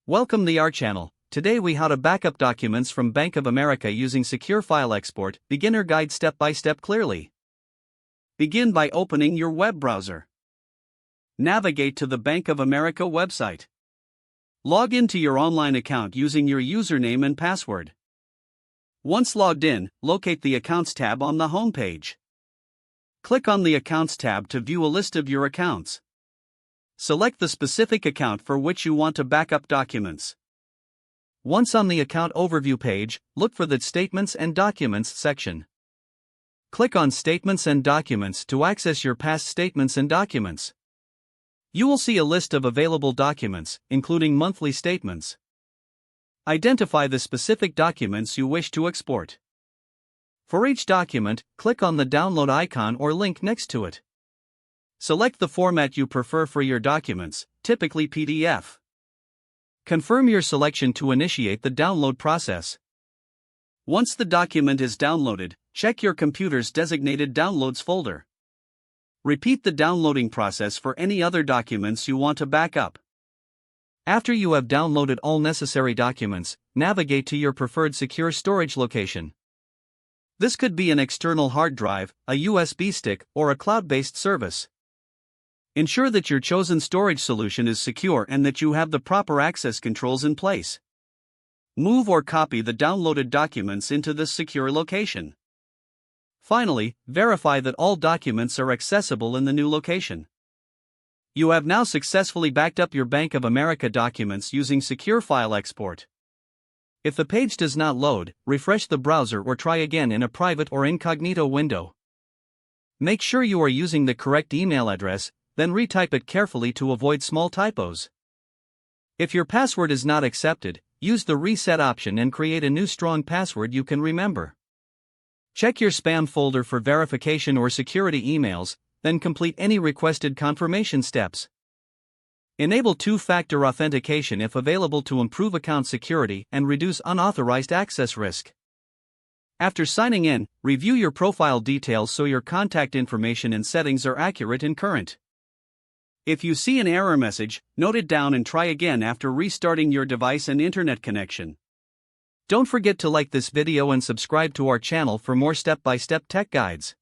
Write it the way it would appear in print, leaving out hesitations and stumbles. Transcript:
Welcome to our channel. Today we how to backup documents from Bank of America using Secure File Export, beginner guide step by step clearly. Begin by opening your web browser. Navigate to the Bank of America website. Log into your online account using your username and password. Once logged in, locate the Accounts tab on the home page. Click on the Accounts tab to view a list of your accounts. Select the specific account for which you want to backup documents. Once on the Account Overview page, look for the Statements and Documents section. Click on Statements and Documents to access your past statements and documents. You will see a list of available documents, including monthly statements. Identify the specific documents you wish to export. For each document, click on the download icon or link next to it. Select the format you prefer for your documents, typically PDF. Confirm your selection to initiate the download process. Once the document is downloaded, check your computer's designated Downloads folder. Repeat the downloading process for any other documents you want to back up. After you have downloaded all necessary documents, navigate to your preferred secure storage location. This could be an external hard drive, a USB stick, or a cloud-based service. Ensure that your chosen storage solution is secure and that you have the proper access controls in place. Move or copy the downloaded documents into this secure location. Finally, verify that all documents are accessible in the new location. You have now successfully backed up your Bank of America documents using Secure File Export. If the page does not load, refresh the browser or try again in a private or incognito window. Make sure you are using the correct email address, then retype it carefully to avoid small typos. If your password is not accepted, use the reset option and create a new strong password you can remember. Check your spam folder for verification or security emails, then complete any requested confirmation steps. Enable two-factor authentication if available to improve account security and reduce unauthorized access risk. After signing in, review your profile details so your contact information and settings are accurate and current. If you see an error message, note it down and try again after restarting your device and internet connection. Don't forget to like this video and subscribe to our channel for more step-by-step tech guides.